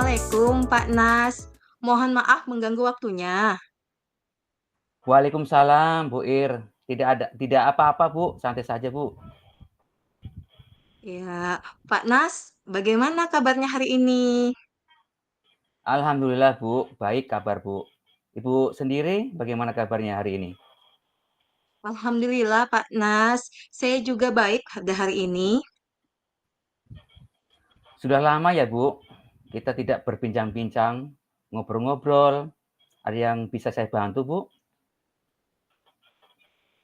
Assalamualaikum, Pak Nas. Mohon maaf mengganggu waktunya. Waalaikumsalam, Bu Ir. Tidak apa-apa, Bu. Santai saja, Bu. Ya, Pak Nas, bagaimana kabarnya hari ini? Alhamdulillah, Bu. Baik kabar, Bu. Ibu sendiri bagaimana kabarnya hari ini? Alhamdulillah, Pak Nas. Saya juga baik pada hari ini. Sudah lama ya, Bu. Kita tidak berbincang-bincang, ngobrol-ngobrol. Ada yang bisa saya bantu, Bu?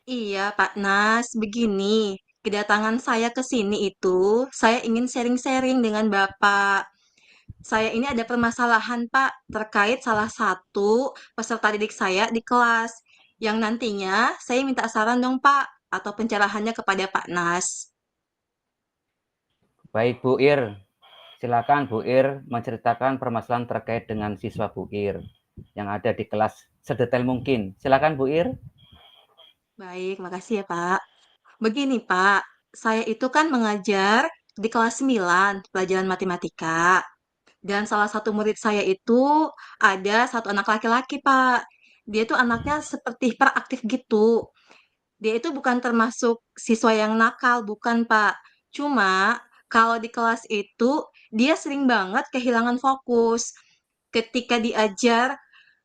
Iya, Pak Nas. Begini, kedatangan saya ke sini itu, saya ingin sharing-sharing dengan Bapak. Saya ini ada permasalahan, Pak, terkait salah satu peserta didik saya di kelas. Yang nantinya saya minta saran dong, Pak, atau pencerahannya kepada Pak Nas. Baik, Bu Ir. Silakan Bu Ir menceritakan permasalahan terkait dengan siswa Bu Ir yang ada di kelas sedetail mungkin. Silakan Bu Ir. Baik, makasih ya, Pak. Begini, Pak, saya itu kan mengajar di kelas 9 pelajaran matematika. Dan salah satu murid saya itu ada satu anak laki-laki, Pak. Dia tuh anaknya seperti hiperaktif gitu. Dia itu bukan termasuk siswa yang nakal, bukan, Pak. Cuma kalau di kelas itu dia sering banget kehilangan fokus. Ketika diajar,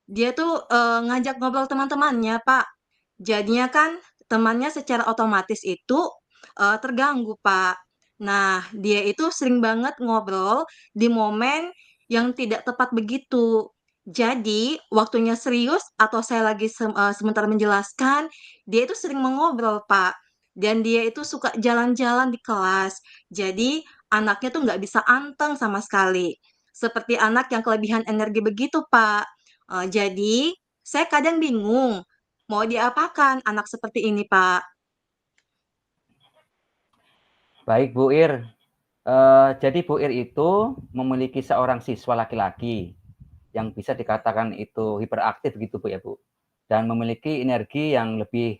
dia tuh ngajak ngobrol teman-temannya, Pak. Jadinya kan temannya secara otomatis itu terganggu, Pak. Nah, dia itu sering banget ngobrol di momen yang tidak tepat begitu. Jadi, waktunya serius atau saya lagi sebentar menjelaskan, dia itu sering mengobrol, Pak. Dan dia itu suka jalan-jalan di kelas. Jadi, anaknya tuh nggak bisa anteng sama sekali. Seperti anak yang kelebihan energi begitu, Pak. Jadi, saya kadang bingung mau diapakan anak seperti ini, Pak? Baik, Bu Ir. Jadi Bu Ir itu memiliki seorang siswa laki-laki yang bisa dikatakan itu hiperaktif gitu Bu ya Bu. Dan memiliki energi yang lebih,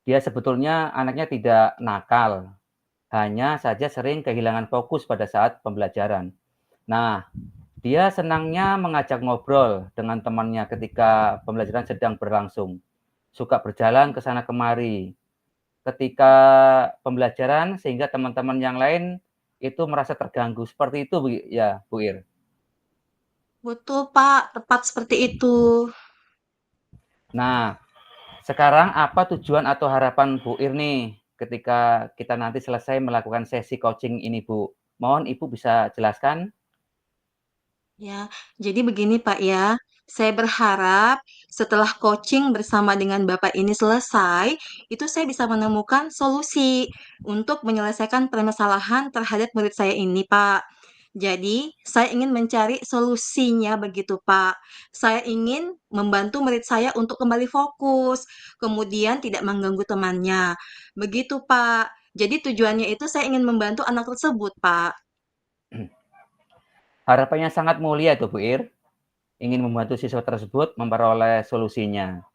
dia sebetulnya anaknya tidak nakal, hanya saja sering kehilangan fokus pada saat pembelajaran. Nah, dia senangnya mengajak ngobrol dengan temannya ketika pembelajaran sedang berlangsung. Suka berjalan ke sana kemari ketika pembelajaran sehingga teman-teman yang lain itu merasa terganggu. Seperti itu ya, Bu Ir. Betul, Pak, tepat seperti itu. Nah, sekarang apa tujuan atau harapan Bu Ir nih ketika kita nanti selesai melakukan sesi coaching ini, Bu? Mohon Ibu bisa jelaskan. Ya, jadi begini Pak ya, saya berharap setelah coaching bersama dengan Bapak ini selesai, itu saya bisa menemukan solusi untuk menyelesaikan permasalahan terhadap murid saya ini, Pak. Jadi, saya ingin mencari solusinya begitu, Pak. Saya ingin membantu murid saya untuk kembali fokus, kemudian tidak mengganggu temannya. Begitu, Pak. Jadi tujuannya itu saya ingin membantu anak tersebut, Pak. Harapannya sangat mulia itu, Bu Ir. Ingin membantu siswa tersebut memperoleh solusinya.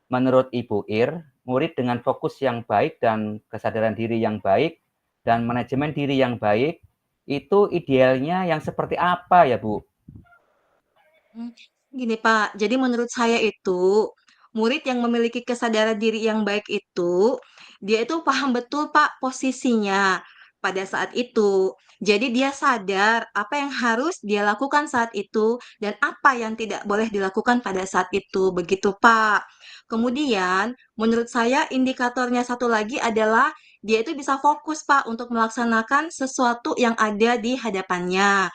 Menurut Ibu Ir, murid dengan fokus yang baik dan kesadaran diri yang baik dan manajemen diri yang baik itu idealnya yang seperti apa ya, Bu? Hmm, Gini Pak, jadi menurut saya itu murid yang memiliki kesadaran diri yang baik itu dia itu paham betul Pak posisinya pada saat itu. Jadi dia sadar apa yang harus dia lakukan saat itu dan apa yang tidak boleh dilakukan pada saat itu. Begitu Pak. Kemudian menurut saya indikatornya satu lagi adalah dia itu bisa fokus Pak untuk melaksanakan sesuatu yang ada di hadapannya.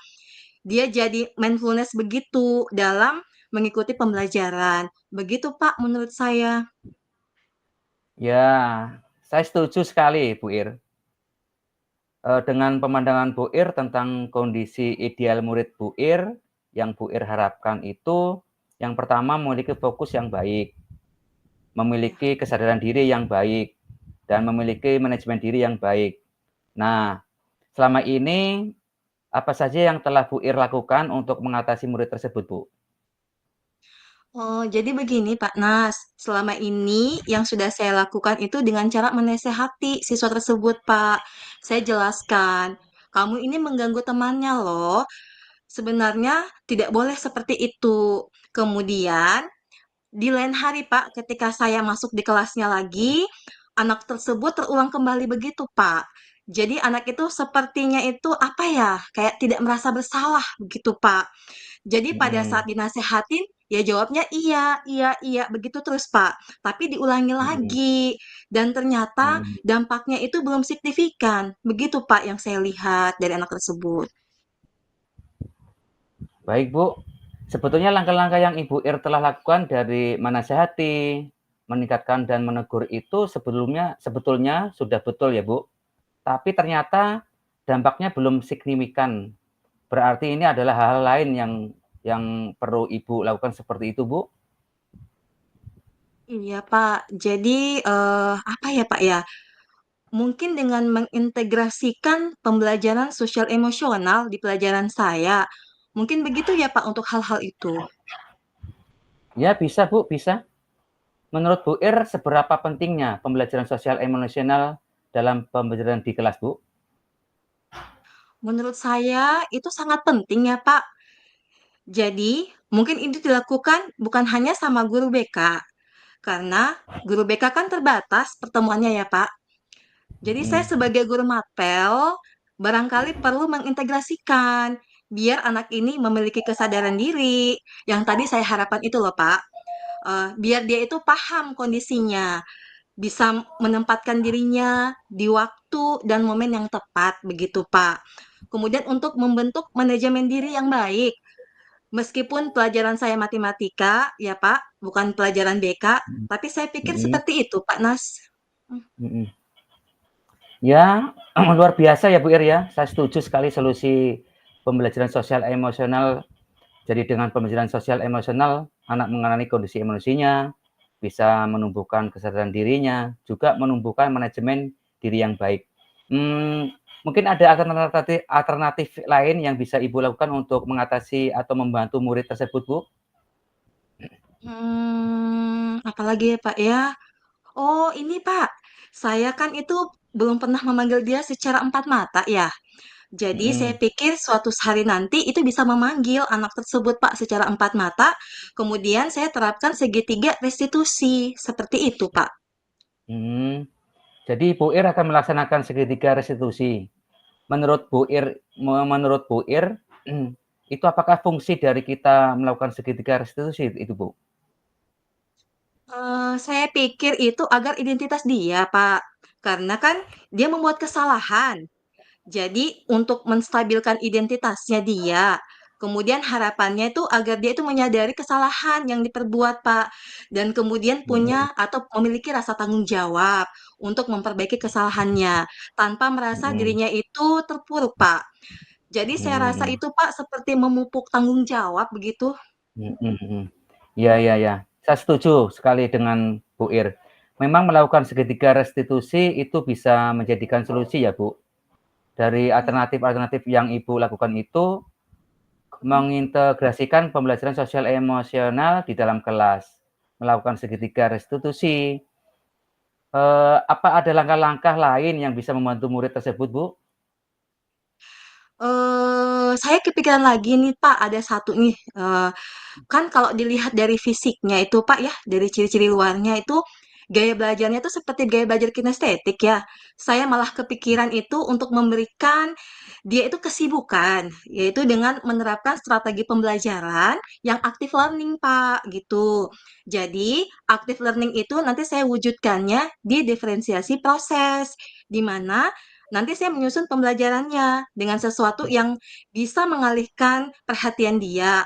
Dia jadi mindfulness begitu dalam mengikuti pembelajaran. Begitu, Pak, menurut saya. Ya, saya setuju sekali, Bu Ir. Dengan pemandangan Bu Ir tentang kondisi ideal murid Bu Ir, yang Bu Ir harapkan itu, yang pertama memiliki fokus yang baik, Ya. memiliki kesadaran diri yang baik, dan memiliki manajemen diri yang baik. Nah, selama ini apa saja yang telah Bu Ir lakukan untuk mengatasi murid tersebut, Bu? Oh, jadi begini, Pak Nas. Selama ini yang sudah saya lakukan itu dengan cara menasehati siswa tersebut, Pak. Saya jelaskan, kamu ini mengganggu temannya loh. sebenarnya tidak boleh seperti itu. Kemudian di lain hari, Pak, ketika saya masuk di kelasnya lagi, anak tersebut terulang kembali begitu, Pak. Jadi anak itu sepertinya itu apa ya, kayak tidak merasa bersalah begitu, Pak. Jadi pada saat Mhm, dinasehatin, ya jawabnya iya, iya, iya, begitu terus, Pak. Tapi diulangi mhm, lagi, dan ternyata mhm. dampaknya itu belum signifikan. Begitu, Pak, yang saya lihat dari anak tersebut. Baik, Bu. Sebetulnya langkah-langkah yang Ibu Ir telah lakukan dari menasehati, meningkatkan dan menegur itu sebetulnya sudah betul ya, Bu. Tapi ternyata dampaknya belum signifikan. Berarti ini adalah hal-hal lain yang perlu Ibu lakukan seperti itu, Bu? Iya, Pak. Jadi, apa ya, Pak, ya? Mungkin dengan mengintegrasikan pembelajaran sosial emosional di pelajaran saya. Mungkin begitu ya, Pak, untuk hal-hal itu. Ya, bisa, Bu, bisa. Menurut Bu Ir, seberapa pentingnya pembelajaran sosial emosional dalam pembelajaran di kelas, Bu? Menurut saya itu sangat penting ya, Pak. Jadi, mungkin itu dilakukan bukan hanya sama guru BK, karena guru BK kan terbatas pertemuannya ya, Pak. Jadi saya Mhm, sebagai guru mapel, barangkali perlu mengintegrasikan, biar anak ini memiliki kesadaran diri, yang tadi saya harapkan itu loh, Pak. Biar dia itu paham kondisinya, bisa menempatkan dirinya di waktu dan momen yang tepat, begitu, Pak. Kemudian untuk membentuk manajemen diri yang baik, meskipun pelajaran saya matematika, ya Pak, bukan pelajaran BK, mhm, tapi saya pikir mhm, seperti itu, Pak Nas. Hmm. mhm. Ya, luar biasa ya Bu Ir ya. Saya setuju sekali solusi pembelajaran sosial emosional. Jadi dengan pembelajaran sosial emosional, anak mengenali kondisi emosinya, bisa menumbuhkan kesadaran dirinya, juga menumbuhkan manajemen diri yang baik. Hmm, mungkin ada alternatif alternatif lain yang bisa Ibu lakukan untuk mengatasi atau membantu murid tersebut, Bu? Apalagi ya Pak ya? Oh ini Pak, saya kan itu belum pernah memanggil dia secara empat mata ya. Jadi saya Mhm, pikir suatu hari nanti itu bisa memanggil anak tersebut Pak secara empat mata. Kemudian saya terapkan segitiga restitusi. Seperti itu Pak. mhm. Jadi Bu Ir akan melaksanakan segitiga restitusi. Menurut Bu Ir, itu apakah fungsi dari kita melakukan segitiga restitusi itu, Bu? Saya pikir itu agar identitas dia, Pak. Karena kan dia membuat kesalahan. Jadi untuk menstabilkan identitasnya dia, kemudian harapannya itu agar dia itu menyadari kesalahan yang diperbuat, Pak. Dan kemudian punya Mhm, atau memiliki rasa tanggung jawab untuk memperbaiki kesalahannya tanpa merasa mhm, dirinya itu terpuruk, Pak. Jadi saya rasa mhm, itu, Pak, seperti memupuk tanggung jawab begitu. mhm, mhm. Iya, iya, iya. Saya setuju sekali dengan Bu Ir. Memang melakukan segitiga restitusi itu bisa menjadikan solusi ya, Bu. Dari Iya. alternatif-alternatif yang Ibu lakukan itu mengintegrasikan pembelajaran sosial emosional di dalam kelas, melakukan segitiga restitusi. Apa ada langkah-langkah lain yang bisa membantu murid tersebut, Bu? Saya kepikiran lagi nih, Pak, ada satu nih, kan kalau dilihat dari fisiknya itu, Pak, ya, dari ciri-ciri luarnya itu, gaya belajarnya itu seperti gaya belajar kinestetik ya. Saya malah kepikiran itu untuk memberikan dia itu kesibukan, yaitu dengan menerapkan strategi pembelajaran yang active learning, Pak, gitu. Jadi, active learning itu nanti saya wujudkannya di diferensiasi proses, di mana nanti saya menyusun pembelajarannya dengan sesuatu yang bisa mengalihkan perhatian dia.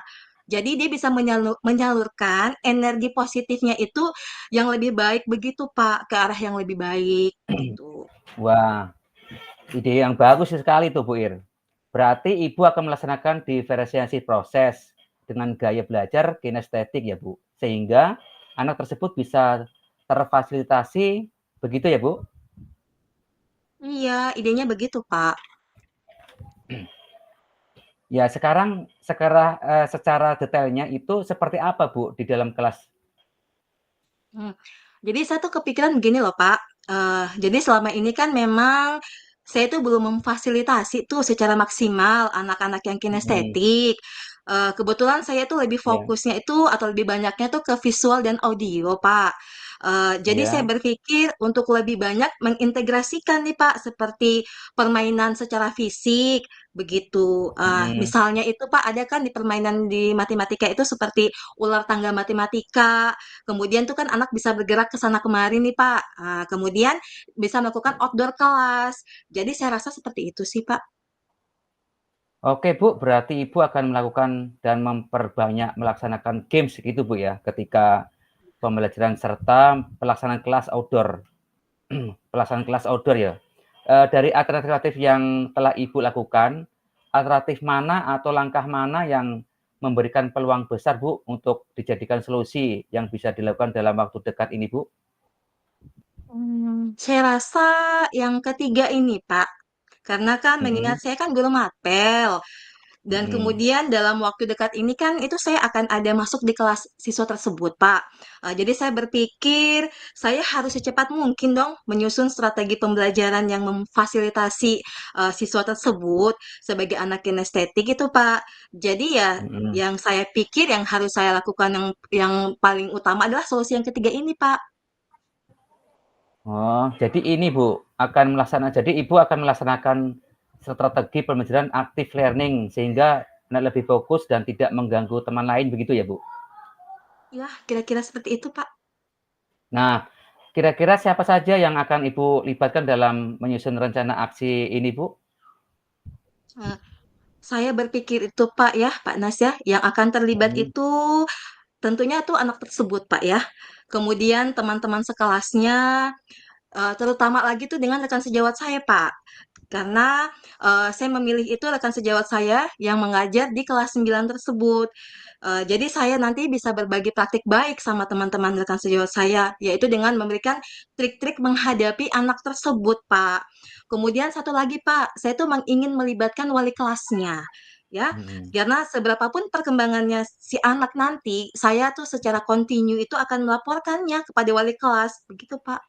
Jadi dia bisa menyalurkan energi positifnya itu yang lebih baik begitu, Pak, ke arah yang lebih baik, gitu. Wah, ide yang bagus sekali tuh, Bu Ir. Berarti Ibu akan melaksanakan diferensiasi proses dengan gaya belajar kinestetik ya, Bu. Sehingga anak tersebut bisa terfasilitasi, begitu ya, Bu? Iya, idenya begitu, Pak. Ya, secara detailnya itu seperti apa, Bu, di dalam kelas? Hmm. Jadi saya tuh kepikiran begini loh, Pak. Jadi selama ini kan memang saya itu belum memfasilitasi tuh secara maksimal anak-anak yang Mhm, kinestetik. Kebetulan saya tuh lebih iya fokusnya itu atau lebih banyaknya tuh ke visual dan audio, Pak. Jadi saya iya, berpikir untuk lebih banyak mengintegrasikan nih, Pak, seperti permainan secara fisik, begitu. mhm. Misalnya itu, Pak, ada kan di permainan di matematika itu seperti ular tangga matematika, kemudian tuh kan anak bisa bergerak ke sana kemari nih, Pak. Kemudian bisa melakukan outdoor kelas. Jadi saya rasa seperti itu sih, Pak. Oke, Bu, berarti Ibu akan melakukan dan memperbanyak melaksanakan games gitu, Bu, ya, ketika pembelajaran serta pelaksanaan kelas outdoor. Pelaksanaan kelas outdoor ya. Dari alternatif yang telah Ibu lakukan, alternatif mana atau langkah mana yang memberikan peluang besar, Bu, untuk dijadikan solusi yang bisa dilakukan dalam waktu dekat ini, Bu? Saya rasa yang ketiga ini, Pak. Karena kan mengingat Mhm saya kan guru mapel. Dan mhm. kemudian dalam waktu dekat ini kan itu saya akan ada masuk di kelas siswa tersebut, Pak. Jadi saya berpikir saya harus secepat mungkin dong menyusun strategi pembelajaran yang memfasilitasi siswa tersebut sebagai anak kinestetik itu, Pak. Jadi ya Mhm. yang saya pikir yang harus saya lakukan yang paling utama adalah solusi yang ketiga ini, Pak. Oh, jadi ini, Bu, jadi Ibu akan melaksanakan strategi pembelajaran active learning sehingga anak lebih fokus dan tidak mengganggu teman lain begitu ya, Bu? Ya, kira-kira seperti itu, Pak. Nah, kira-kira siapa saja yang akan Ibu libatkan dalam menyusun rencana aksi ini, Bu? Eh, Saya berpikir itu, Pak ya, Pak Nas ya, yang akan terlibat Mhm, itu tentunya tuh anak tersebut, Pak ya. Kemudian teman-teman sekelasnya, terutama lagi tuh dengan rekan sejawat saya, Pak. Karena, saya memilih itu rekan sejawat saya yang mengajar di kelas 9 tersebut. Jadi saya nanti bisa berbagi praktik baik sama teman-teman rekan sejawat saya, yaitu dengan memberikan trik-trik menghadapi anak tersebut, Pak. Kemudian satu lagi, Pak, saya tuh ingin melibatkan wali kelasnya, ya. mhm. Karena seberapa pun perkembangannya si anak nanti, saya tuh secara kontinu itu akan melaporkannya kepada wali kelas, begitu, Pak.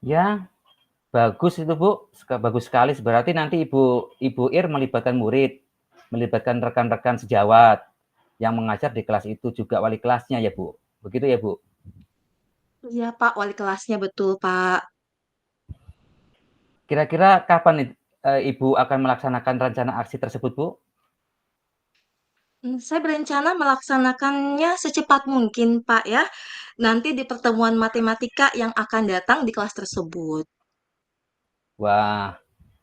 Ya, bagus itu, Bu, bagus sekali. Berarti nanti Ibu Ir melibatkan murid, melibatkan rekan-rekan sejawat yang mengajar di kelas itu juga wali kelasnya ya, Bu? Begitu ya, Bu? Iya, Pak, wali kelasnya, betul, Pak. Kira-kira kapan nih, Ibu akan melaksanakan rencana aksi tersebut, Bu? Saya berencana melaksanakannya secepat mungkin, Pak, ya. Nanti di pertemuan matematika yang akan datang di kelas tersebut. Wah,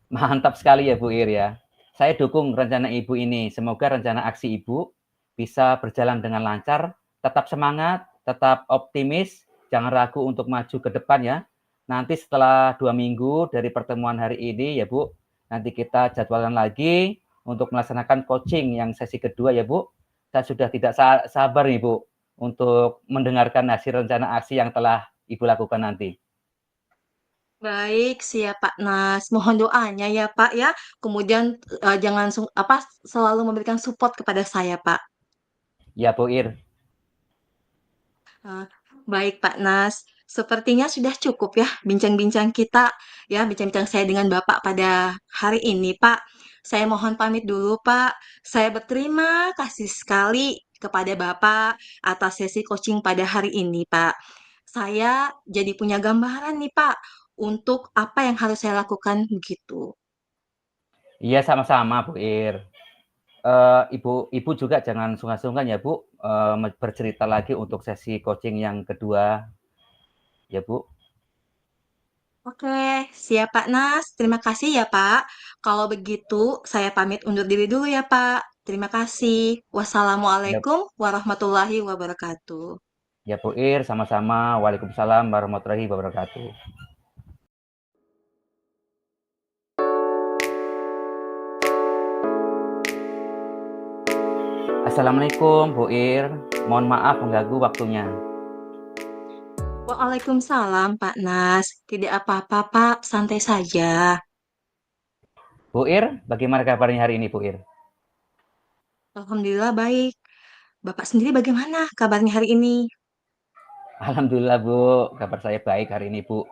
mantap sekali ya, Bu Ir ya. Saya dukung rencana Ibu ini. Semoga rencana aksi Ibu bisa berjalan dengan lancar, tetap semangat, tetap optimis, jangan ragu untuk maju ke depan ya. Nanti setelah 2 minggu dari pertemuan hari ini ya, Bu, nanti kita jadwalkan lagi untuk melaksanakan coaching yang sesi kedua ya, Bu. Saya sudah tidak sabar nih, Bu, untuk mendengarkan hasil rencana aksi yang telah Ibu lakukan nanti. Baik, siap Pak Nas. Mohon doanya ya Pak ya. Kemudian jangan selalu memberikan support kepada saya Pak. Ya, Bu Ir. Eh, Baik Pak Nas. Sepertinya sudah cukup ya bincang-bincang kita ya bincang-bincang saya dengan Bapak pada hari ini Pak. Saya mohon pamit dulu Pak. Saya berterima kasih sekali kepada Bapak atas sesi coaching pada hari ini Pak. Saya jadi punya gambaran nih Pak untuk apa yang harus saya lakukan begitu. Iya, sama-sama, Bu Ir. Ibu juga jangan sungkan-sungkan ya, Bu, bercerita lagi untuk sesi coaching yang kedua, ya, Bu. Oke, siap Pak Nas. Terima kasih ya Pak. Kalau begitu, saya pamit undur diri dulu ya Pak. Terima kasih. Ya, Wassalamualaikum warahmatullahi wabarakatuh. ya, Bu Ir, sama-sama. Waalaikumsalam warahmatullahi wabarakatuh. Assalamualaikum, Bu Ir. Mohon maaf mengganggu waktunya. Waalaikumsalam Pak Nas. Tidak apa-apa Pak, santai saja. Bu Ir, bagaimana kabarnya hari ini, Bu Ir? Alhamdulillah baik. Bapak sendiri bagaimana kabarnya hari ini? Alhamdulillah, Bu. Kabar saya baik hari ini, Bu.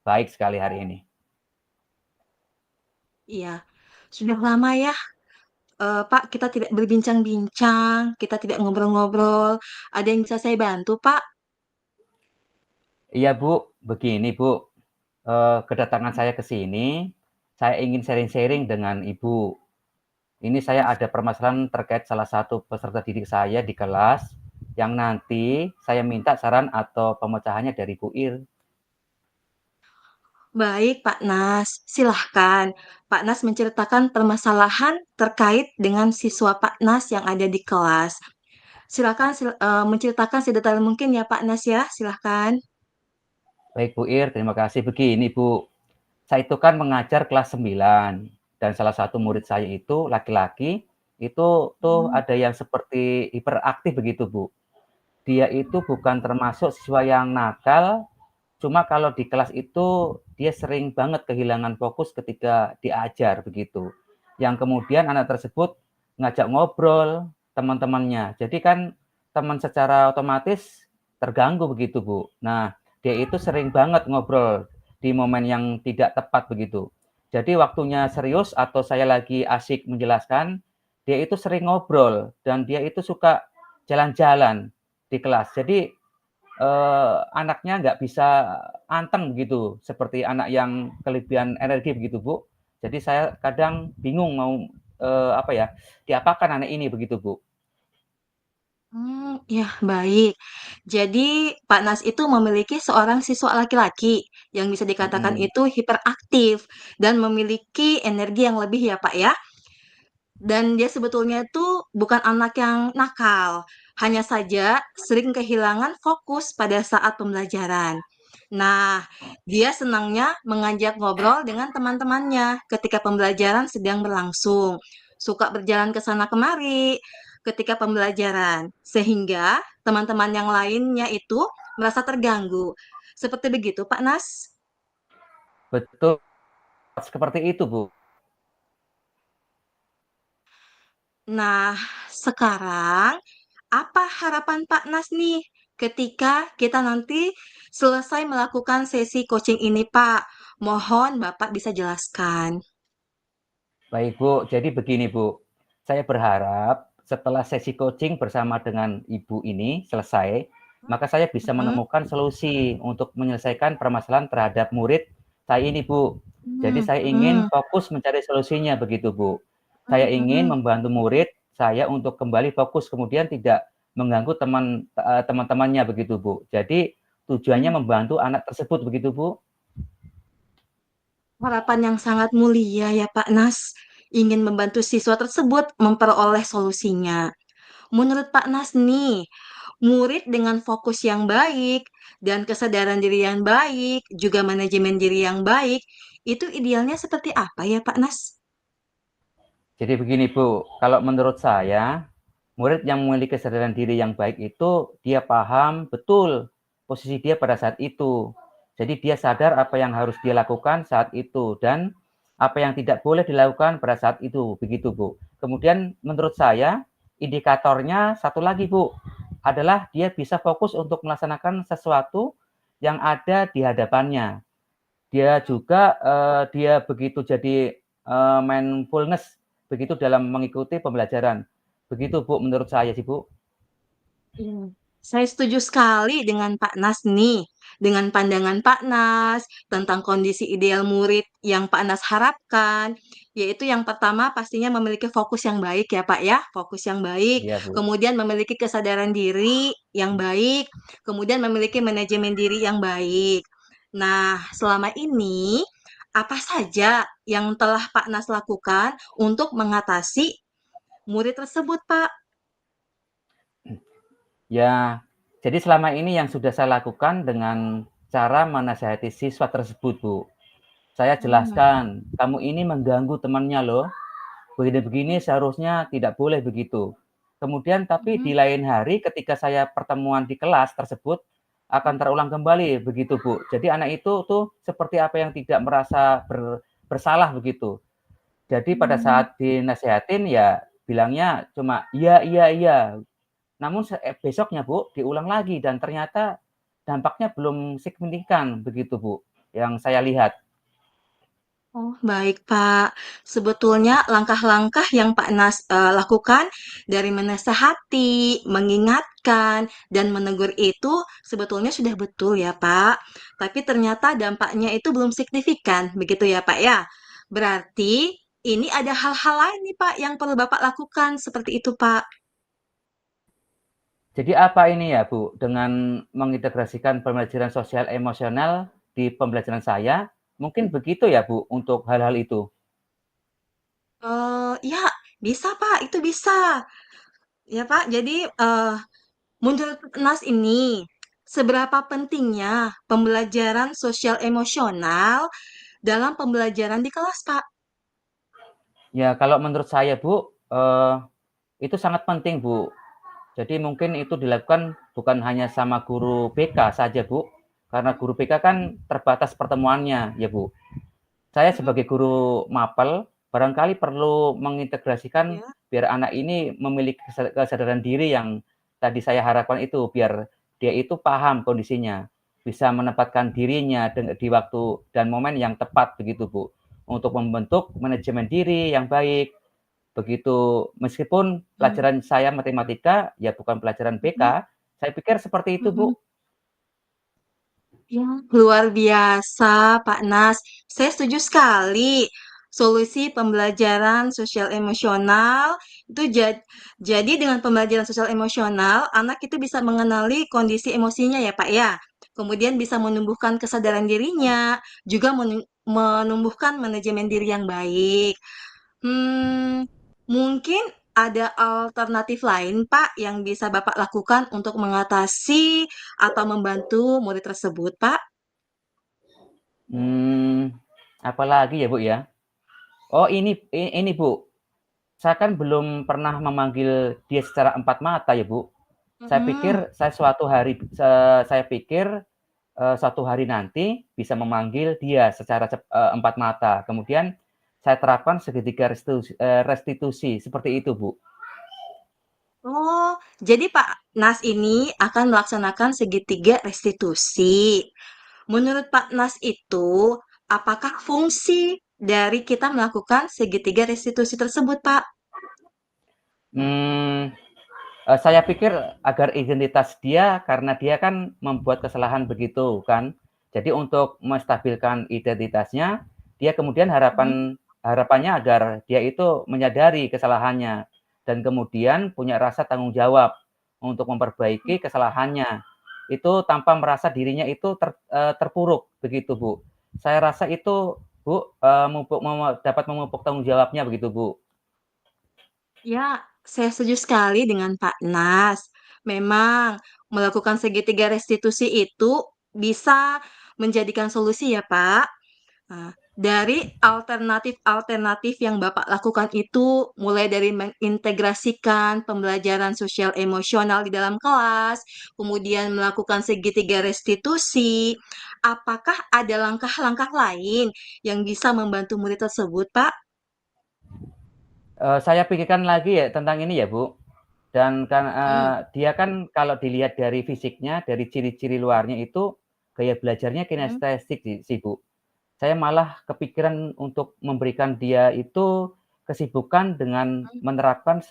Baik sekali hari ini. Iya, sudah lama ya, Pak, kita tidak berbincang-bincang, kita tidak ngobrol-ngobrol. Ada yang bisa saya bantu, Pak? Iya Bu, begini Bu, kedatangan saya ke sini, saya ingin sharing-sharing dengan Ibu. Ini saya ada permasalahan terkait salah satu peserta didik saya di kelas, yang nanti saya minta saran atau pemecahannya dari Bu Ir. Baik, Pak Nas. Silahkan, Pak Nas menceritakan permasalahan terkait dengan siswa Pak Nas yang ada di kelas. Silakan menceritakan sedetail mungkin ya Pak Nas ya, silahkan. Baik Bu Ir, terima kasih. Begini Bu, saya itu kan mengajar kelas 9 dan salah satu murid saya itu laki-laki, itu tuh Hmm. ada yang seperti hiperaktif begitu Bu. Dia itu bukan termasuk siswa yang nakal, cuma kalau di kelas itu dia sering banget kehilangan fokus ketika diajar begitu. Yang kemudian anak tersebut ngajak ngobrol teman-temannya. Jadi kan teman secara otomatis terganggu begitu, Bu. Nah, dia itu sering banget ngobrol di momen yang tidak tepat begitu. Jadi waktunya serius atau saya lagi asik menjelaskan, dia itu sering ngobrol dan dia itu suka jalan-jalan di kelas. Jadi anaknya nggak bisa anteng begitu, seperti anak yang kelebihan energi begitu Bu. Jadi saya kadang bingung mau apa ya, diapakan anak ini begitu Bu. Ya baik. Jadi Pak Nas itu memiliki seorang siswa laki-laki yang bisa dikatakan Mm-mm. itu hiperaktif dan memiliki energi yang lebih ya Pak ya. Dan dia sebetulnya itu bukan anak yang nakal, hanya saja sering kehilangan fokus pada saat pembelajaran. Nah, dia senangnya mengajak ngobrol dengan teman-temannya ketika pembelajaran sedang berlangsung, suka berjalan ke sana kemari ketika pembelajaran, sehingga teman-teman yang lainnya itu merasa terganggu. Seperti begitu, Pak Nas. Betul seperti itu Bu. Nah, sekarang apa harapan Pak Nas nih ketika kita nanti selesai melakukan sesi coaching ini, Pak? Mohon Bapak bisa jelaskan. Baik Bu, jadi begini Bu, saya berharap setelah sesi coaching bersama dengan Ibu ini selesai, maka saya bisa Mhm. menemukan solusi untuk menyelesaikan permasalahan terhadap murid saya ini Bu. Jadi Mmm, saya ingin mhm, fokus mencari solusinya begitu Bu. Saya mhm, ingin mhm, membantu murid saya untuk kembali fokus kemudian tidak mengganggu teman-temannya begitu Bu. Jadi tujuannya mmm. membantu anak tersebut begitu Bu. Harapan yang sangat mulia ya Pak Nas, ingin membantu siswa tersebut memperoleh solusinya. Menurut Pak Nas nih, murid dengan fokus yang baik dan kesadaran diri yang baik, juga manajemen diri yang baik, itu idealnya seperti apa ya Pak Nas? Jadi begini Bu, kalau menurut saya, murid yang memiliki kesadaran diri yang baik itu dia paham betul posisi dia pada saat itu. Jadi dia sadar apa yang harus dia lakukan saat itu dan apa yang tidak boleh dilakukan pada saat itu, begitu Bu. Kemudian menurut saya indikatornya satu lagi Bu, adalah dia bisa fokus untuk melaksanakan sesuatu yang ada di hadapannya. Dia juga dia begitu jadi mindfulness begitu dalam mengikuti pembelajaran. Begitu Bu menurut saya sih Bu. Iya. Saya setuju sekali dengan Pak Nas nih, dengan pandangan Pak Nas tentang kondisi ideal murid yang Pak Nas harapkan, yaitu yang pertama pastinya memiliki fokus yang baik ya Pak ya, fokus yang baik, Iya Bu. kemudian memiliki kesadaran diri yang baik, kemudian memiliki manajemen diri yang baik. Nah, selama ini apa saja yang telah Pak Nas lakukan untuk mengatasi murid tersebut, Pak? Ya, jadi selama ini yang sudah saya lakukan dengan cara menasihati siswa tersebut Bu. Saya Hmm. jelaskan, kamu ini mengganggu temannya loh. Begini-begini seharusnya tidak boleh begitu. Kemudian tapi Mhm. di lain hari ketika saya pertemuan di kelas tersebut akan terulang kembali begitu Bu. Jadi anak itu tuh seperti apa yang tidak merasa bersalah begitu. Jadi pada Hmm. saat dinasehatin ya bilangnya cuma iya iya iya. Namun besoknya Bu diulang lagi dan ternyata dampaknya belum signifikan begitu Bu yang saya lihat. Oh, baik, Pak. Sebetulnya langkah-langkah yang Pak Nas lakukan dari menasehati, mengingatkan, dan menegur itu sebetulnya sudah betul ya, Pak. Tapi ternyata dampaknya itu belum signifikan, begitu ya, Pak ya. Berarti ini ada hal-hal lain nih, Pak, yang perlu Bapak lakukan seperti itu, Pak. Jadi apa ini ya Bu, dengan mengintegrasikan pembelajaran sosial emosional di pembelajaran saya, mungkin begitu ya Bu untuk hal-hal itu? Ya, bisa, Pak, itu bisa. Ya, Pak. Jadi, menurut Nas ini, seberapa pentingnya pembelajaran sosial emosional dalam pembelajaran di kelas, Pak? Ya kalau menurut saya Bu, itu sangat penting Bu. Jadi mungkin itu dilakukan bukan hanya sama guru BK saja Bu, karena guru BK kan terbatas pertemuannya ya Bu. Saya Mhm, sebagai guru mapel, barangkali perlu mengintegrasikan ya. biar anak ini memiliki kesadaran diri yang tadi saya harapkan itu, biar dia itu paham kondisinya, bisa menempatkan dirinya di waktu dan momen yang tepat begitu Bu, untuk membentuk manajemen diri yang baik. Begitu, meskipun Mmm, pelajaran saya matematika ya bukan pelajaran mhm, BK, saya pikir seperti itu mhm. Bu. Ya, luar biasa, Pak Nas. Saya setuju sekali. Solusi pembelajaran sosial emosional itu jadi dengan pembelajaran sosial emosional, anak itu bisa mengenali kondisi emosinya ya, Pak ya. Kemudian bisa menumbuhkan kesadaran dirinya, juga menumbuhkan manajemen diri yang baik. Hmm, mungkin ada alternatif lain, Pak, yang bisa Bapak lakukan untuk mengatasi atau membantu murid tersebut, Pak? Hmm, apalagi ya Bu ya? Oh ini Bu, saya kan belum pernah memanggil dia secara empat mata ya Bu. Mhm. Saya pikir suatu hari nanti bisa memanggil dia secara empat mata. Kemudian saya terapkan segitiga restitusi seperti itu Bu. Oh, jadi Pak Nas ini akan melaksanakan segitiga restitusi. Menurut Pak Nas itu, apakah fungsi dari kita melakukan segitiga restitusi tersebut, Pak? Hmm, saya pikir agar identitas dia karena dia kan membuat kesalahan begitu kan. Jadi untuk menstabilkan identitasnya, dia kemudian Mhm. harapannya agar dia itu menyadari kesalahannya dan kemudian punya rasa tanggung jawab untuk memperbaiki kesalahannya. Itu tanpa merasa dirinya itu terpuruk begitu, Bu. Saya rasa itu, Bu, dapat memupuk tanggung jawabnya begitu, Bu. Ya, saya setuju sekali dengan Pak Nas. Memang melakukan segitiga restitusi itu bisa menjadikan solusi ya, Pak. Nah, dari alternatif-alternatif yang Bapak lakukan itu, mulai dari mengintegrasikan pembelajaran sosial emosional di dalam kelas, kemudian melakukan segitiga restitusi, apakah ada langkah-langkah lain yang bisa membantu murid tersebut, Pak? Saya pikirkan lagi ya tentang ini ya, Bu. Dan kan Hmm. dia kan kalau dilihat dari fisiknya, dari ciri-ciri luarnya itu gaya belajarnya Hmm. kinestetik sih, Bu. Saya malah kepikiran untuk memberikan dia itu kesibukan dengan menerapkan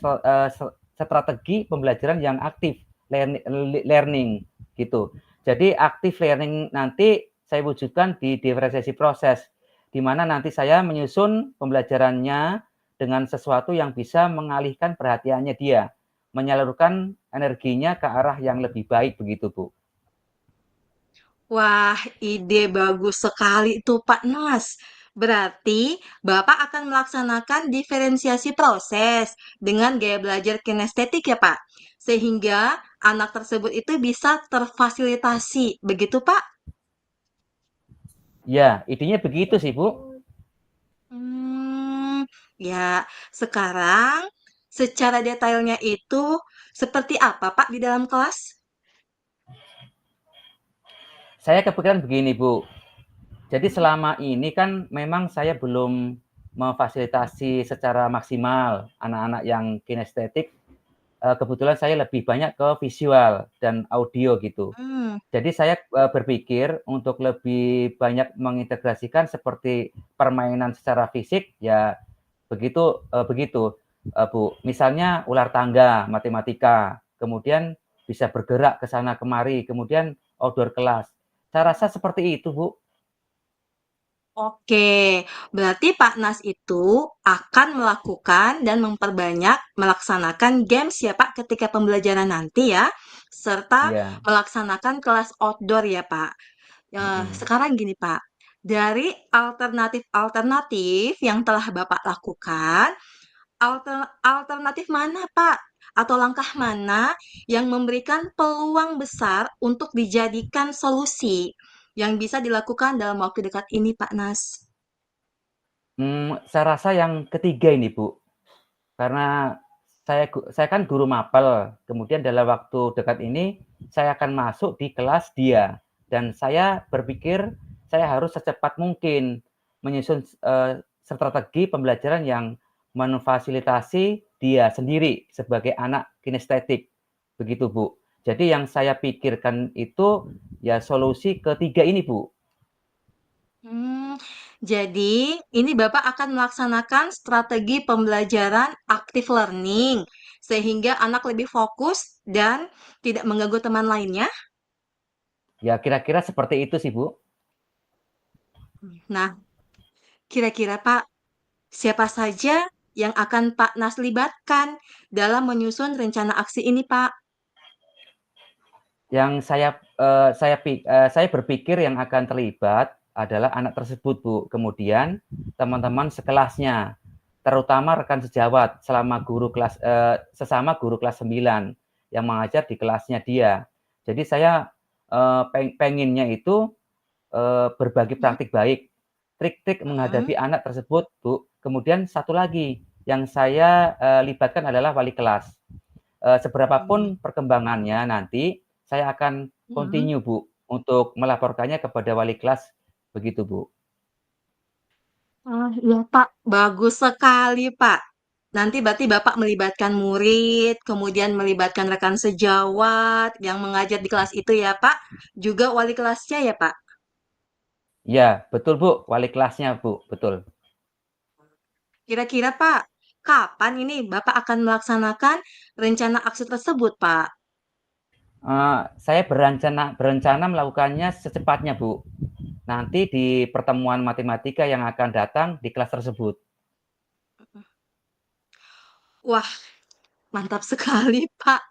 strategi pembelajaran yang aktif, learning gitu. Jadi aktif learning nanti saya wujudkan di diferensiasi proses, di mana nanti saya menyusun pembelajarannya dengan sesuatu yang bisa mengalihkan perhatiannya dia, menyalurkan energinya ke arah yang lebih baik begitu, Bu. Wah, ide bagus sekali itu Pak Nas. Berarti Bapak akan melaksanakan diferensiasi proses dengan gaya belajar kinestetik ya Pak. Sehingga anak tersebut itu bisa terfasilitasi. Begitu Pak? Ya, idenya begitu sih, Bu. Ya, sekarang secara detailnya itu seperti apa Pak di dalam kelas? Saya kepikiran begini, Bu. Jadi selama ini kan memang saya belum memfasilitasi secara maksimal anak-anak yang kinestetik kebetulan saya lebih banyak ke visual dan audio gitu. Hmm, Jadi saya, berpikir untuk lebih banyak mengintegrasikan seperti permainan secara fisik, ya begitu, Bu. Misalnya ular tangga, matematika, kemudian bisa bergerak ke sana kemari, kemudian outdoor kelas. Saya rasa seperti itu, Bu. oke. Berarti Pak Nas itu akan melakukan dan memperbanyak melaksanakan games ya Pak ketika pembelajaran nanti ya, serta Iya, melaksanakan kelas outdoor ya Pak. mhm. Sekarang gini Pak, dari alternatif-alternatif yang telah Bapak lakukan, alternatif mana Pak? Atau langkah mana yang memberikan peluang besar untuk dijadikan solusi yang bisa dilakukan dalam waktu dekat ini Pak Nas? Saya rasa yang ketiga ini, Bu. Karena saya kan guru mapel, kemudian dalam waktu dekat ini saya akan masuk di kelas dia, dan saya berpikir saya harus secepat mungkin menyusun, strategi pembelajaran yang memfasilitasi dia sendiri sebagai anak kinestetik, begitu, Bu. Jadi yang saya pikirkan itu ya solusi ketiga ini, Bu. Hmm, jadi ini Bapak akan melaksanakan strategi pembelajaran active learning sehingga anak lebih fokus dan tidak mengganggu teman lainnya. Ya kira-kira seperti itu sih, Bu. Nah, kira-kira Pak, siapa saja yang akan Pak Nas libatkan dalam menyusun rencana aksi ini, Pak? Yang saya berpikir yang akan terlibat adalah anak tersebut, Bu. Kemudian teman-teman sekelasnya, terutama rekan sejawat sesama guru kelas 9 yang mengajar di kelasnya dia. Jadi saya, pengennya itu, berbagi Mhm, praktik baik, trik-trik mhm, menghadapi anak tersebut, Bu. Kemudian satu lagi yang saya, libatkan adalah wali kelas. Seberapa mhm, pun perkembangannya nanti, saya akan mhm. continue, Bu, untuk melaporkannya kepada wali kelas, begitu, Bu. Ah, iya, Pak. Bagus sekali, Pak. Nanti berarti Bapak melibatkan murid, kemudian melibatkan rekan sejawat yang mengajar di kelas itu ya, Pak. Juga wali kelasnya ya, Pak. Iya, betul, Bu, wali kelasnya, Bu, betul. Kira-kira, Pak, kapan ini Bapak akan melaksanakan rencana aksi tersebut, Pak? Saya berencana melakukannya secepatnya, Bu. Nanti di pertemuan matematika yang akan datang di kelas tersebut. Wah, mantap sekali, Pak.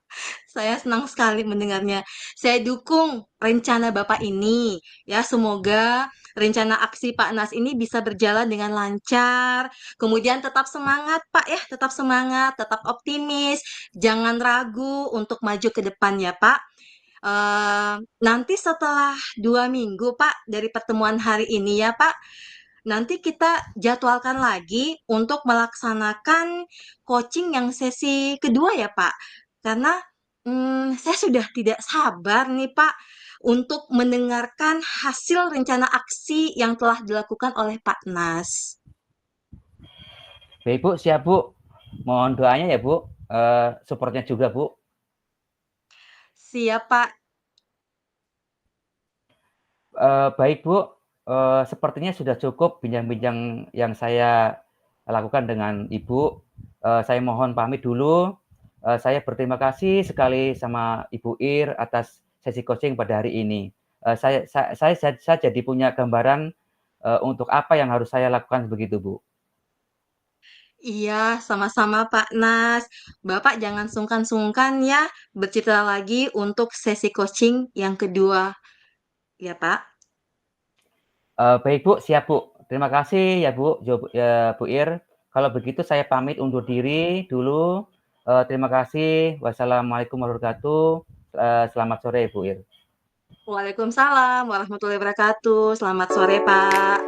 Saya senang sekali mendengarnya. Saya dukung rencana Bapak ini. Ya, semoga rencana aksi Pak Nas ini bisa berjalan dengan lancar. Kemudian tetap semangat, Pak ya. Tetap semangat, tetap optimis. Jangan ragu untuk maju ke depan ya, Pak. Nanti setelah 2 minggu, Pak, dari pertemuan hari ini ya, Pak. Nanti kita jadwalkan lagi untuk melaksanakan coaching yang sesi kedua ya, Pak. Karena saya sudah tidak sabar nih, Pak, untuk mendengarkan hasil rencana aksi yang telah dilakukan oleh Pak Nas. Baik, Bu, siap, Bu. Mohon doanya ya, Bu, support-nya juga, Bu. Siap, Pak. Baik, Bu, sepertinya sudah cukup bincang-bincang yang saya lakukan dengan Ibu. Saya mohon pamit dulu. Saya berterima kasih sekali sama Ibu Ir atas sesi coaching pada hari ini. Saya jadi punya gambaran, untuk apa yang harus saya lakukan begitu, Bu. Iya, sama-sama Pak Nas. Bapak jangan sungkan-sungkan ya bercerita lagi untuk sesi coaching yang kedua, ya Pak. Baik, Bu, siap, Bu. Terima kasih ya, Bu Ir. Kalau begitu saya pamit undur diri dulu. Terima kasih. Wassalamualaikum warahmatullahi wabarakatuh. Selamat sore, Bu Ir. Waalaikumsalam warahmatullahi wabarakatuh. Selamat sore, Pak.